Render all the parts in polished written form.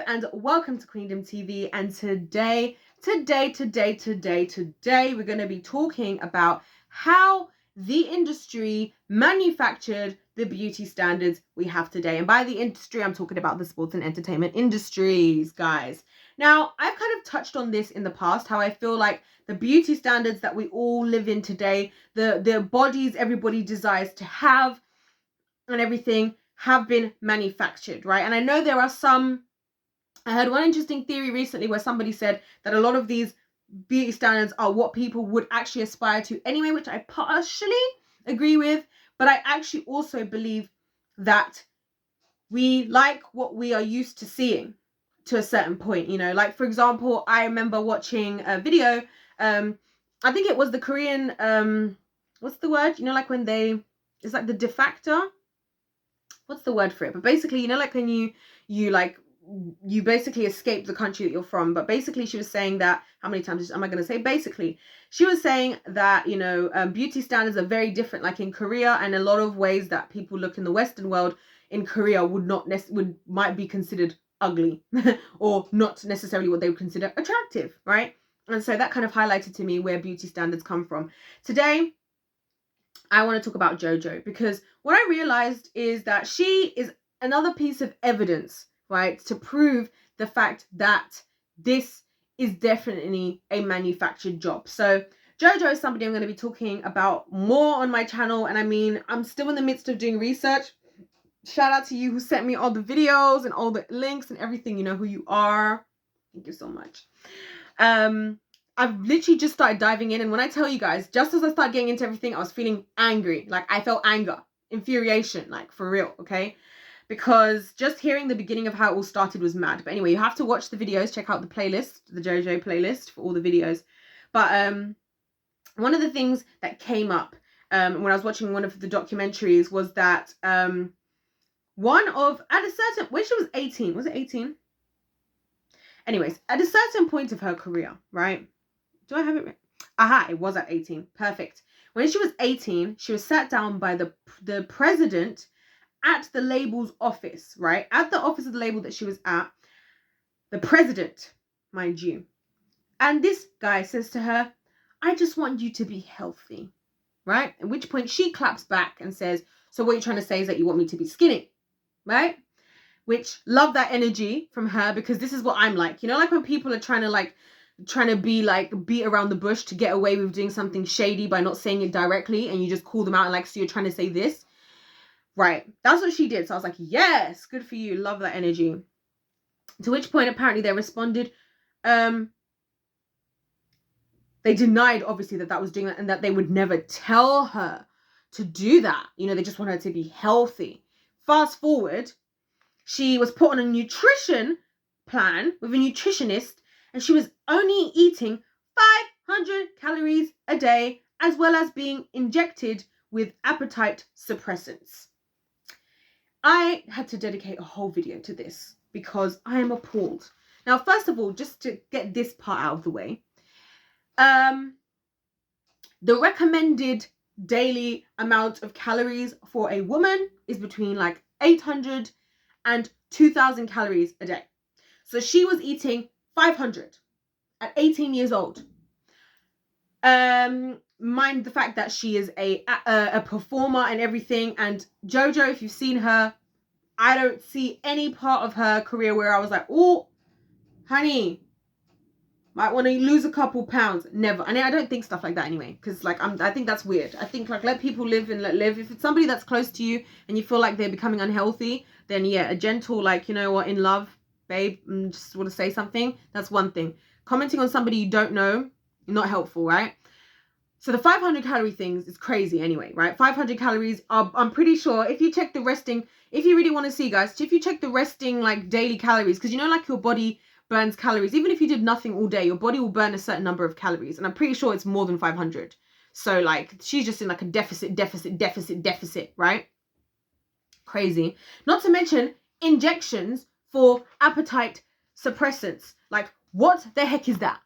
and welcome to Queendom TV. And today we're going to be talking about how the industry manufactured the beauty standards we have today. And by the industry, I'm talking about the sports and entertainment industries, guys. Now, I've kind of touched on this in the past, how I feel like the beauty standards that we all live in today, the bodies everybody desires to have and everything have been manufactured, right? And I know there are some, I heard one interesting theory recently where somebody said that a lot of these beauty standards are what people would actually aspire to anyway, which I partially agree with, but I actually also believe that we like what we are used to seeing to a certain point, you know. Like, for example, I remember watching a video, I think it was the Korean, what's the word? You know, like when it's like the de facto, what's the word for it? But basically, you know, like when you basically escape the country that you're from. But basically she was saying that, how many times am I going to say basically? She was saying that, you know, beauty standards are very different, like in Korea, and a lot of ways that people look in the Western world in Korea might be considered ugly or not necessarily what they would consider attractive, right? And so that kind of highlighted to me where beauty standards come from. Today, I want to talk about Jojo, because what I realized is that she is another piece of evidence, right, to prove the fact that this is definitely a manufactured job. So Jojo is somebody I'm going to be talking about more on my channel. And I mean, I'm still in the midst of doing research. Shout out to you who sent me all the videos and all the links and everything. You know who you are. Thank you so much. I've literally just started diving in, and when I tell you guys, just as I started getting into everything, I was feeling angry. Like, I felt anger, infuriation, like, for real, okay? Because just hearing the beginning of how it all started was mad. But anyway, you have to watch the videos, check out the playlist, the Jojo playlist for all the videos. But one of the things that came up when I was watching one of the documentaries was that when she was 18, was it 18? Anyways, at a certain point of her career, right? Do I have it right? Aha, it was at 18. Perfect. When she was 18, she was sat down by the president at the label's office, right? At the office of the label that she was at, the president, mind you. And this guy says to her, I just want you to be healthy, right? At which point she claps back and says, so what you're trying to say is that you want me to be skinny, right? Which, love that energy from her, because this is what I'm like. You know, like when people are trying to beat around the bush to get away with doing something shady by not saying it directly, and you just call them out and like, so you're trying to say this, right? That's what she did. So I was like, yes, good for you, love that energy. To which point apparently they responded, they denied obviously that was doing that, and that they would never tell her to do that. You know, they just want her to be healthy. Fast forward, she was put on a nutrition plan with a nutritionist, and she was only eating 500 calories a day, as well as being injected with appetite suppressants. I had to dedicate a whole video to this because I am appalled. Now, first of all, just to get this part out of the way, the recommended daily amount of calories for a woman is between like 800 and 2,000 calories a day. So she was eating 500 at 18 years old. Mind the fact that she is a performer and everything. And Jojo, if you've seen her, I don't see any part of her career where I was like, oh, honey, might want to lose a couple pounds. Never. And I don't think stuff like that anyway, because like I think that's weird. I think like let people live and let live. If it's somebody that's close to you and you feel like they're becoming unhealthy, then yeah, a gentle, like, you know what, in love, babe, just want to say something, that's one thing. Commenting on somebody you don't know, not helpful, right? So the 500 calorie things is crazy anyway, right? 500 calories are, I'm pretty sure, if you check the resting, if you really want to see, guys, if you check the resting like daily calories, because you know, like your body burns calories, even if you did nothing all day, your body will burn a certain number of calories, and I'm pretty sure it's more than 500. So like she's just in like a deficit, right? Crazy. Not to mention injections for appetite suppressants. Like, what the heck is that?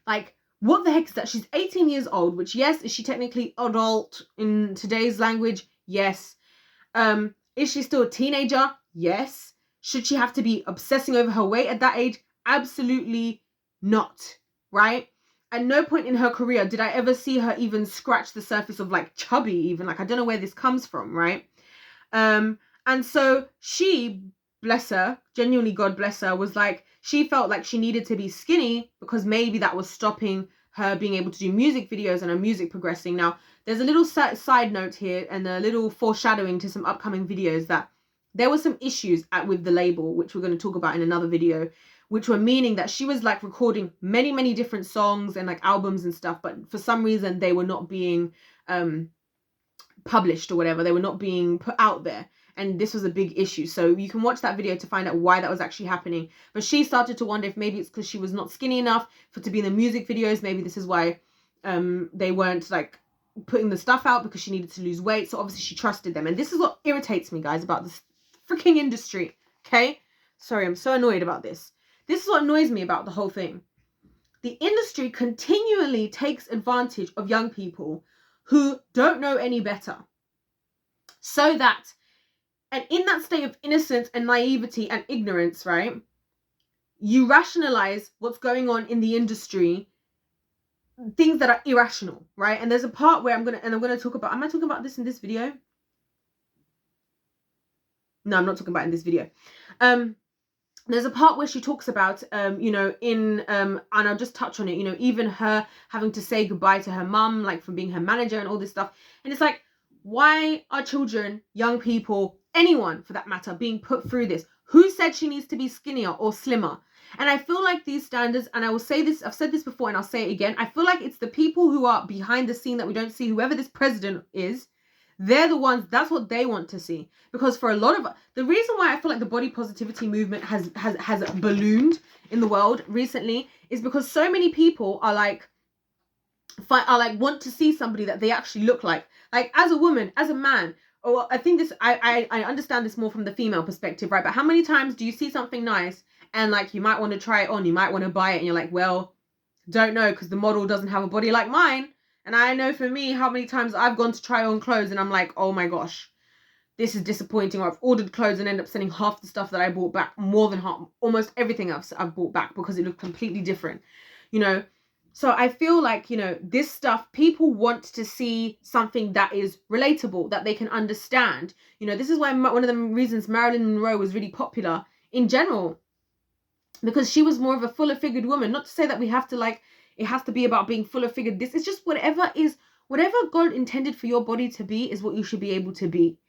Like, what the heck is that? She's 18 years old, which, yes, is she technically adult in today's language? Yes. Is she still a teenager? Yes. Should she have to be obsessing over her weight at that age? Absolutely not, right? At no point in her career did I ever see her even scratch the surface of like chubby even. Like, I don't know where this comes from, right? And so she, bless her, genuinely God bless her, was like, she felt like she needed to be skinny because maybe that was stopping her being able to do music videos and her music progressing. Now, there's a little side note here and a little foreshadowing to some upcoming videos that there were some issues with the label, which we're going to talk about in another video, which were meaning that she was like recording many different songs and like albums and stuff, but for some reason they were not being published or whatever. They were not being put out there, and this was a big issue. So you can watch that video to find out why that was actually happening. But she started to wonder if maybe it's because she was not skinny enough to be in the music videos. Maybe this is why they weren't like putting the stuff out, because she needed to lose weight. So obviously she trusted them, and this is what irritates me, guys, about this freaking industry. Okay, sorry, I'm so annoyed about this. This is what annoys me about the whole thing. The industry continually takes advantage of young people who don't know any better, so that, and in that state of innocence and naivety and ignorance, right, you rationalize what's going on in the industry, things that are irrational, right? And there's a part where I'm gonna talk about, am I talking about this in this video? No, I'm not talking about it in this video. There's a part where she talks about, you know, and I'll just touch on it, you know, even her having to say goodbye to her mum, like from being her manager and all this stuff. And it's like, why are children, young people, anyone for that matter, being put through this? Who said she needs to be skinnier or slimmer? And I feel like these standards, and I will say this, I've said this before and I'll say it again, I feel like it's the people who are behind the scene that we don't see, whoever this president is. They're the ones, that's what they want to see. Because for a lot of, the reason why I feel like the body positivity movement has ballooned in the world recently is because so many people are like want to see somebody that they actually look like as a woman, as a man. Or I think this, I understand this more from the female perspective, right? But how many times do you see something nice and like you might want to try it on, you might want to buy it, and you're like, well, don't know, because the model doesn't have a body like mine. And I know for me how many times I've gone to try on clothes and I'm like, oh my gosh, this is disappointing. Or I've ordered clothes and end up sending half the stuff that I bought back, more than half, almost everything I've bought back, because it looked completely different, you know. So I feel like, you know, this stuff, people want to see something that is relatable, that they can understand. You know, this is why one of the reasons Marilyn Monroe was really popular in general, because she was more of a fuller figured woman. Not to say that we have to like, it has to be about being fuller figured. This is just whatever God intended for your body to be is what you should be able to be,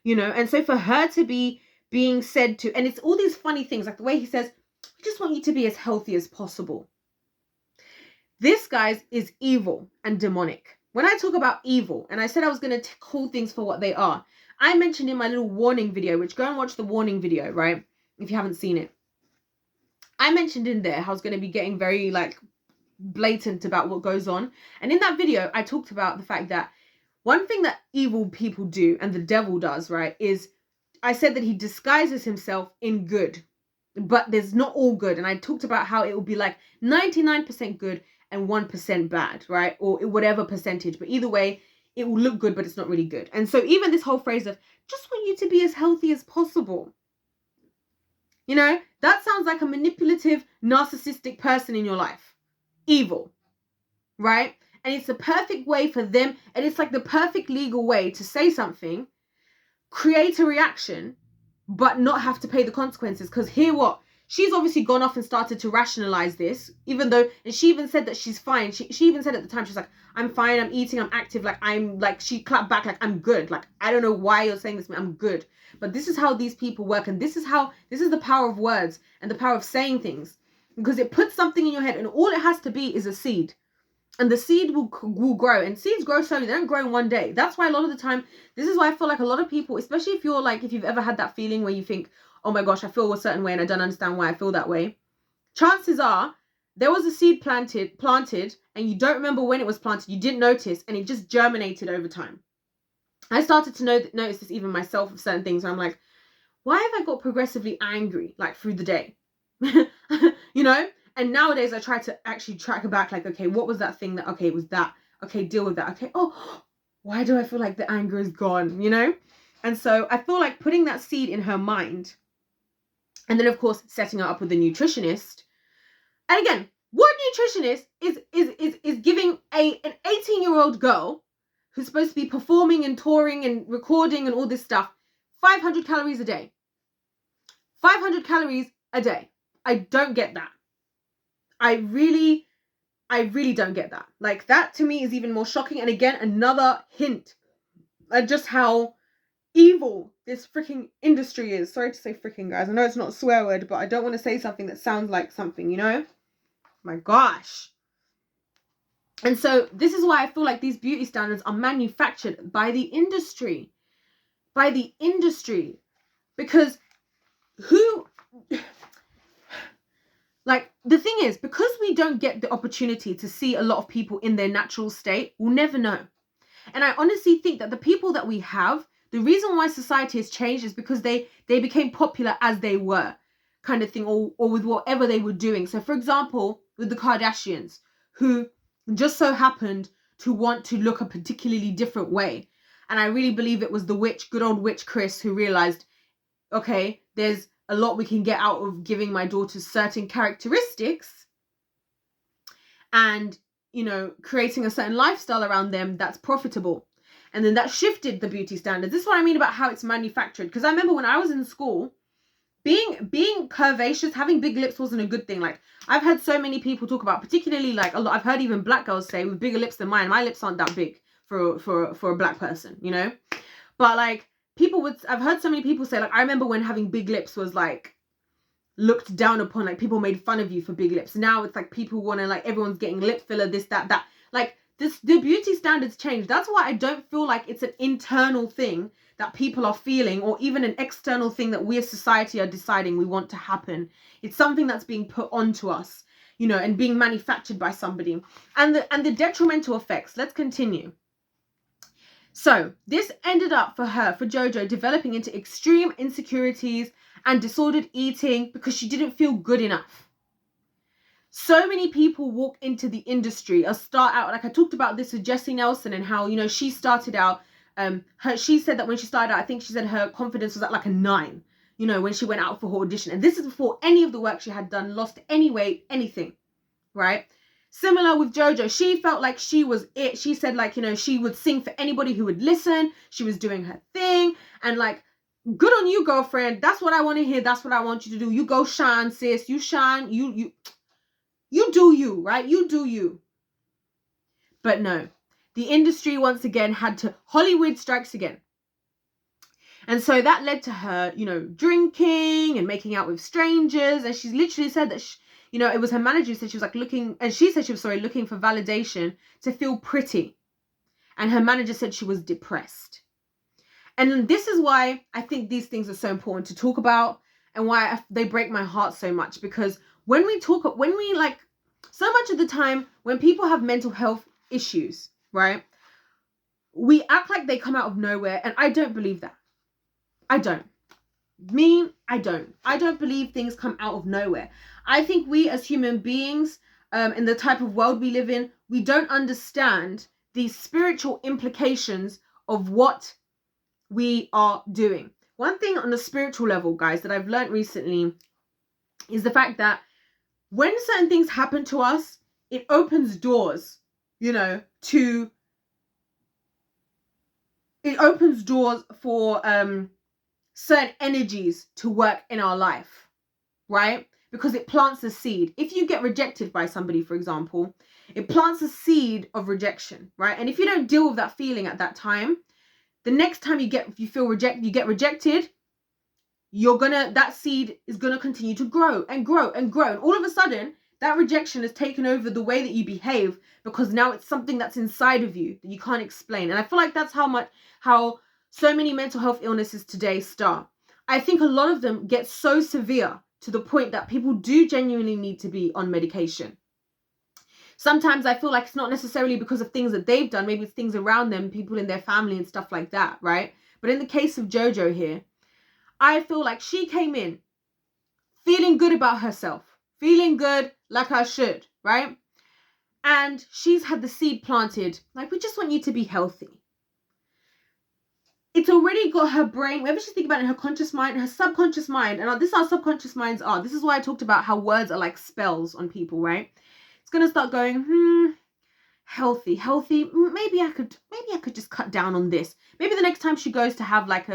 you know. And so for her to be being said to, and it's all these funny things, like the way he says, we just want you to be as healthy as possible. This, guys, is evil and demonic. When I talk about evil, and I said I was going to call things for what they are, I mentioned in my little warning video, which go and watch the warning video, right? If you haven't seen it. I mentioned in there how I was going to be getting very like blatant about what goes on. And in that video, I talked about the fact that one thing that evil people do, and the devil does, right, is I said that he disguises himself in good, but there's not all good. And I talked about how it will be like 99% good and 1% bad, right? Or whatever percentage. But either way, it will look good, but it's not really good. And so even this whole phrase of just want you to be as healthy as possible, you know, that sounds like a manipulative, narcissistic person in your life. Evil, right? And it's the perfect way for them, and it's like the perfect legal way to say something, create a reaction, but not have to pay the consequences. Because here what? She's obviously gone off and started to rationalize this, even though, and she even said that she's fine. She even said at the time, she's like, I'm fine, I'm eating, I'm active, like I'm like, she clapped back like, I'm good. Like, I don't know why you're saying this to me, I'm good. But this is how these people work, and this is the power of words and the power of saying things, because it puts something in your head, and all it has to be is a seed. And the seed will grow, and seeds grow slowly. They don't grow in one day. That's why a lot of the time, this is why I feel like a lot of people, especially if you're like, if you've ever had that feeling where you think, oh my gosh, I feel a certain way and I don't understand why I feel that way. Chances are there was a seed planted and you don't remember when it was planted. You didn't notice, and it just germinated over time. I started to notice this even myself with certain things where I'm like, why have I got progressively angry like through the day? You know? And nowadays I try to actually track back, like, okay, what was that thing that, okay, it was that, okay, deal with that, okay, oh, why do I feel like the anger is gone, you know? And so I feel like putting that seed in her mind And then, of course, setting her up with a nutritionist. And again, what nutritionist is giving an 18-year-old girl who's supposed to be performing and touring and recording and all this stuff 500 calories a day? 500 calories a day. I don't get that. I really don't get that. Like, that to me is even more shocking. And again, another hint at just how evil this freaking industry is. Sorry to say freaking, guys. I know it's not a swear word, but I don't want to say something that sounds like something, you know? My gosh. And so this is why I feel like these beauty standards are manufactured by the industry. By the industry. Because who... Like, the thing is, because we don't get the opportunity to see a lot of people in their natural state, we'll never know. And I honestly think that the people that we have, the reason why society has changed is because they became popular as they were, kind of thing, or with whatever they were doing. So, for example, with the Kardashians, who just so happened to want to look a particularly different way. And I really believe it was the witch, good old witch Chris, who realized, okay, there's a lot we can get out of giving my daughters certain characteristics and, you know, creating a certain lifestyle around them that's profitable. And then that shifted the beauty standards. This is what I mean about how it's manufactured. Because I remember when I was in school, being curvaceous, having big lips wasn't a good thing. Like, I've heard so many people talk about, particularly like a lot, I've heard even black girls say with bigger lips than mine, my lips aren't that big for a black person, you know? But like, I've heard so many people say, like, I remember when having big lips was like looked down upon, like people made fun of you for big lips. Now it's like people want to, like, everyone's getting lip filler, this, that. Like, the beauty standards change. That's why I don't feel like it's an internal thing that people are feeling, or even an external thing that we as society are deciding we want to happen. It's something that's being put onto us, you know, and being manufactured by somebody. And the detrimental effects. Let's continue. So this ended up for Jojo, developing into extreme insecurities and disordered eating because she didn't feel good enough. So many people walk into the industry or start out, like I talked about this with Jessie Nelson and how, you know, she started out, she said that when she started out, I think she said her confidence was at like a 9, you know, when she went out for her audition. And this is before any of the work she had done, lost any weight, anything, right? Similar with Jojo, she felt like she was it. She said, like, you know, she would sing for anybody who would listen. She was doing her thing. And like, good on you, girlfriend. That's what I want to hear. That's what I want you to do. You go shine, sis. You shine. You do you, right? You do you. But no, the industry once again had to, Hollyweird strikes again. And so that led to her, you know, drinking and making out with strangers. And she's literally said that you know, it was her manager who said she was like looking, and she said she was looking for validation to feel pretty. And her manager said she was depressed. And this is why I think these things are so important to talk about, and why they break my heart so much. Because when we like, so much of the time when people have mental health issues, right, we act like they come out of nowhere. And I don't believe that. I don't. I don't believe things come out of nowhere. I think we as human beings, in the type of world we live in, we don't understand the spiritual implications of what we are doing. One thing on a spiritual level, guys, that I've learned recently is the fact that when certain things happen to us, it opens doors, you know, it opens doors for certain energies to work in our life, right? Because it plants a seed. If you get rejected by somebody, for example, it plants a seed of rejection, right? And if you don't deal with that feeling at that time, the next time you get rejected, that seed is gonna continue to grow and grow and grow. And all of a sudden, that rejection has taken over the way that you behave, because now it's something that's inside of you that you can't explain. And I feel like that's how so many mental health illnesses today start. I think a lot of them get so severe to the point that people do genuinely need to be on medication. Sometimes I feel like it's not necessarily because of things that they've done. Maybe it's things around them, people in their family and stuff like that, right? But in the case of Jojo here, I feel like she came in feeling good about herself, feeling good like I should, right? And she's had the seed planted, like, we just want you to be healthy. it's already got her brain, whenever she's thinking about it in her conscious mind, her subconscious mind, and this is how subconscious minds are. This is why I talked about how words are like spells on people, right? It's going to start going, healthy, maybe I could just cut down on this. Maybe the next time she goes to have like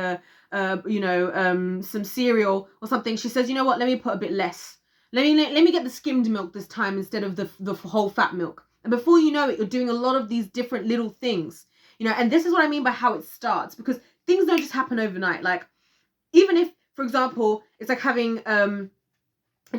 some cereal or something, she says, you know what, let me put a bit less. Let me get the skimmed milk this time instead of the whole fat milk. And before you know it, you're doing a lot of these different little things, and this is what I mean by how it starts, because things don't just happen overnight. Like, even if, for example, it's like having an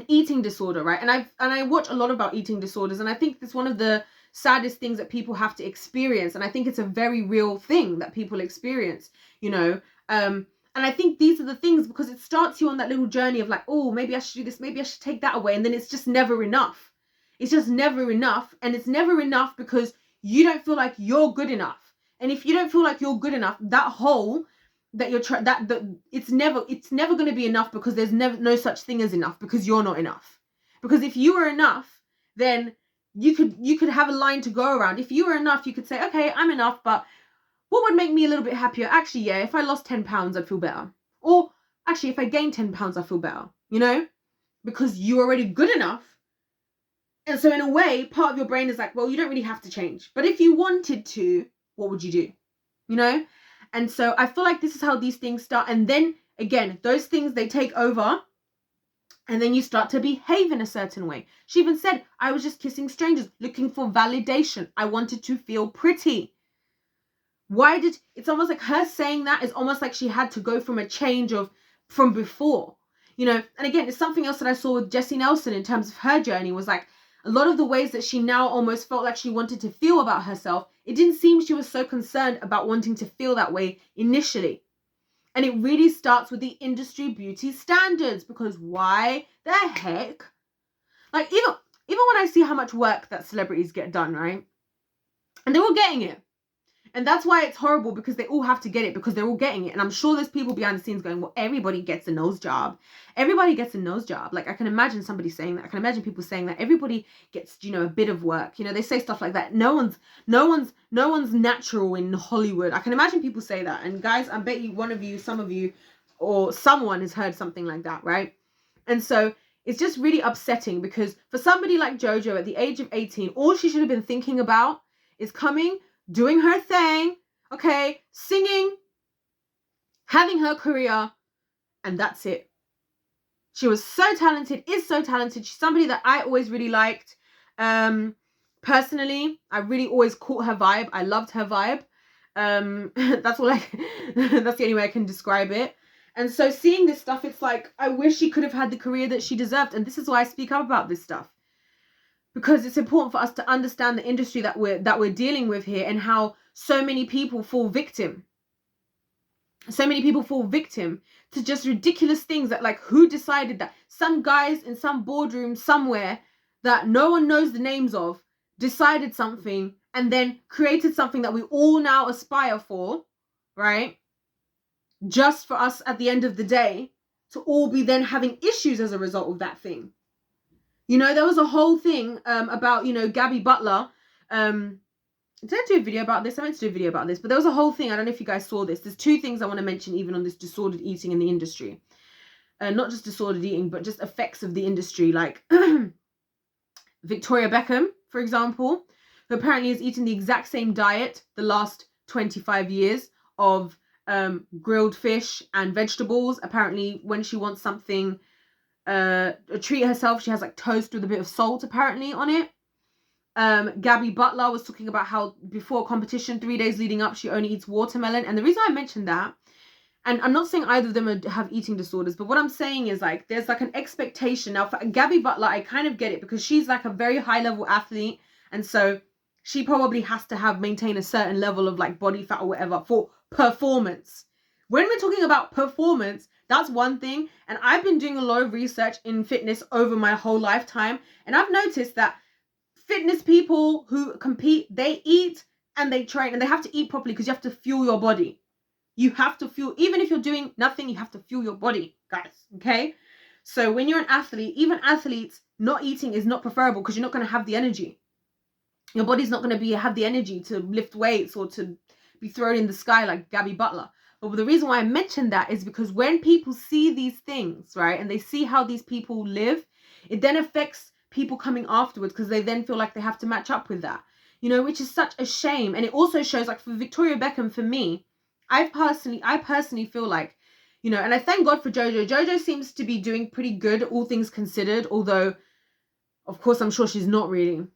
eating disorder, right? And I watch a lot about eating disorders, and I think it's one of the saddest things that people have to experience, and I think it's a very real thing that people experience, and I think these are the things, because it starts you on that little journey of like, oh, maybe I should do this, maybe I should take that away, and then it's just never enough. It's just never enough, and it's never enough because you don't feel like you're good enough. And if you don't feel like you're good enough, that hole that you're trying, it's never going to be enough, because there's no such thing as enough, because you're not enough. Because if you were enough, then you could have a line to go around. If you were enough, you could say, okay, I'm enough, but what would make me a little bit happier? Actually, yeah, if I lost 10 pounds, I'd feel better. Or actually, if I gained 10 pounds, I feel better, because you're already good enough. And so in a way, part of your brain is like, well, you don't really have to change. But if you wanted to, what would you do? And so I feel like this is how these things start. And then again, those things, they take over. And then you start to behave in a certain way. She even said, I was just kissing strangers, looking for validation. I wanted to feel pretty. It's almost like her saying that is almost like she had to go from a change from before, and again, it's something else that I saw with Jessie Nelson in terms of her journey, was like a lot of the ways that she now almost felt like she wanted to feel about herself. It didn't seem she was so concerned about wanting to feel that way initially. And it really starts with the industry beauty standards, because why the heck? Like, even when I see how much work that celebrities get done, right? And they're all getting it. And that's why it's horrible, because they all have to get it, because they're all getting it. And I'm sure there's people behind the scenes going, well, everybody gets a nose job. Everybody gets a nose job. Like, I can imagine somebody saying that. I can imagine people saying that everybody gets, a bit of work. They say stuff like that. No one's natural in Hollywood. I can imagine people say that. And guys, I bet you one of you, some of you, or someone has heard something like that, right? And so it's just really upsetting, because for somebody like Jojo at the age of 18, all she should have been thinking about is coming, doing her thing, okay, singing, having her career, and that's it. She was so talented, is so talented. She's somebody that I always really liked. Personally, I really always caught her vibe. I loved her vibe. That's the only way I can describe it. And so seeing this stuff, it's like, I wish she could have had the career that she deserved. And this is why I speak up about this stuff, because it's important for us to understand the industry that we're dealing with here, and how so many people fall victim. So many people fall victim to just ridiculous things that, like, who decided that? Some guys in some boardroom somewhere that no one knows the names of decided something, and then created something that we all now aspire for, right? Just for us at the end of the day to all be then having issues as a result of that thing. There was a whole thing about, Gabby Butler. Did I do a video about this? I meant to do a video about this, but there was a whole thing. I don't know if you guys saw this. There's two things I want to mention even on this disordered eating in the industry. Not just disordered eating, but just effects of the industry. Like Victoria Beckham, for example, who apparently has eaten the exact same diet the last 25 years of grilled fish and vegetables. Apparently, when she wants something, treat herself, she has like toast with a bit of salt apparently on it. Gabby Butler was talking about how before competition, 3 days leading up, she only eats watermelon. And the reason I mentioned that, and I'm not saying either of them have eating disorders, but what I'm saying is, like, there's like an expectation. Now for Gabby Butler, I kind of get it, because she's like a very high level athlete, and so she probably has to maintain a certain level of like body fat or whatever for performance. When we're talking about performance, that's one thing. And I've been doing a lot of research in fitness over my whole lifetime, and I've noticed that fitness people who compete, they eat and they train, and they have to eat properly, because you have to fuel your body. You have to fuel, even if you're doing nothing, you have to fuel your body, guys, okay? So when you're an athlete, even athletes, not eating is not preferable, because you're not going to have the energy. Your body's not going to have the energy to lift weights or to be thrown in the sky like Gabby Butler. But the reason why I mentioned that is because when people see these things, right, and they see how these people live, it then affects people coming afterwards because they then feel like they have to match up with that, you know, which is such a shame. And it also shows, like, for Victoria Beckham, for me, I personally feel like, you know, and I thank God for Jojo. Jojo seems to be doing pretty good, all things considered, although, of course, I'm sure she's not really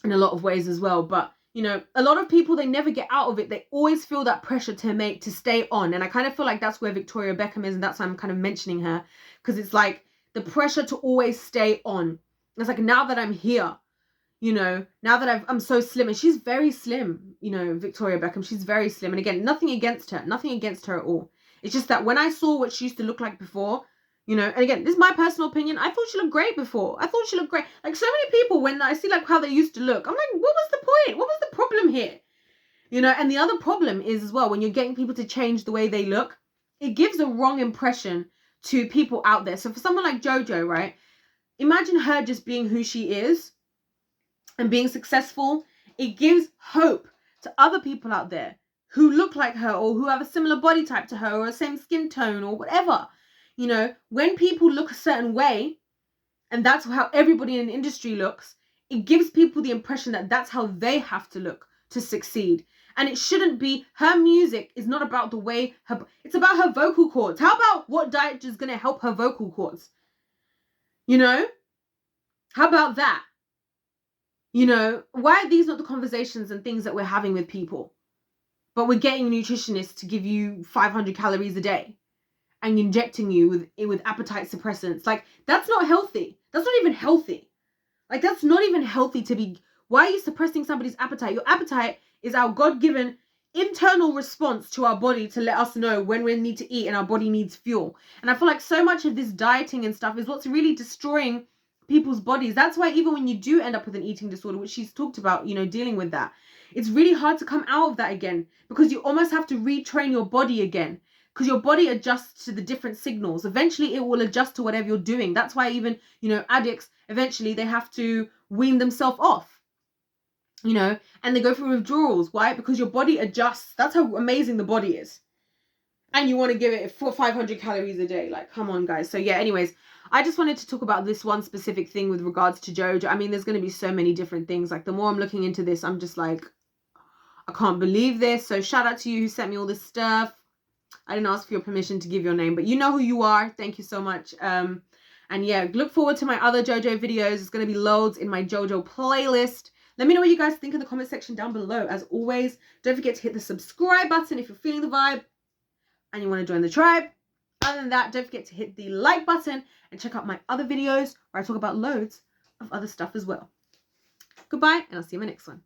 in a lot of ways as well. But, you know, a lot of people, they never get out of it. They always feel that pressure to stay on. And I kind of feel like that's where Victoria Beckham is. And that's why I'm kind of mentioning her. Because it's like the pressure to always stay on. It's like, now that I'm here, you know, now that I'm so slim. And she's very slim, you know, Victoria Beckham. She's very slim. And again, nothing against her at all. It's just that when I saw what she used to look like before, you know, and again, this is my personal opinion, I thought she looked great before. I thought she looked great. Like, so many people, when I see, like, how they used to look, I'm like, what was the point? What was the problem here? You know, and the other problem is as well, when you're getting people to change the way they look, it gives a wrong impression to people out there. So for someone like Jojo, right, imagine her just being who she is and being successful. It gives hope to other people out there who look like her or who have a similar body type to her or the same skin tone or whatever. You know, when people look a certain way, and that's how everybody in the industry looks, it gives people the impression that that's how they have to look to succeed. And it shouldn't be. Her music is not about the way it's about her vocal cords. How about what diet is going to help her vocal cords? You know? How about that? You know, why are these not the conversations and things that we're having with people? But we're getting nutritionists to give you 500 calories a day and injecting you with appetite suppressants. Like, that's not healthy. That's not even healthy. Like, that's not even healthy to be. Why are you suppressing somebody's appetite? Your appetite is our God-given internal response to our body to let us know when we need to eat and our body needs fuel. And I feel like so much of this dieting and stuff is what's really destroying people's bodies. That's why even when you do end up with an eating disorder, which she's talked about, you know, dealing with that, it's really hard to come out of that again, because you almost have to retrain your body again. Because your body adjusts to the different signals. Eventually, it will adjust to whatever you're doing. That's why even, you know, addicts, eventually they have to wean themselves off, you know, and they go through withdrawals. Why? Because your body adjusts. That's how amazing the body is. And you want to give it 500 calories a day. Like, come on, guys. So, yeah, anyways, I just wanted to talk about this one specific thing with regards to Jojo. I mean, there's going to be so many different things. Like, the more I'm looking into this, I'm just like, I can't believe this. So, shout out to you who sent me all this stuff. I didn't ask for your permission to give your name, but you know who you are. Thank you so much. And yeah, look forward to my other Jojo videos. There's going to be loads in my Jojo playlist. Let me know what you guys think in the comment section down below. As always, don't forget to hit the subscribe button if you're feeling the vibe and you want to join the tribe. Other than that, don't forget to hit the like button and check out my other videos where I talk about loads of other stuff as well. Goodbye, and I'll see you in my next one.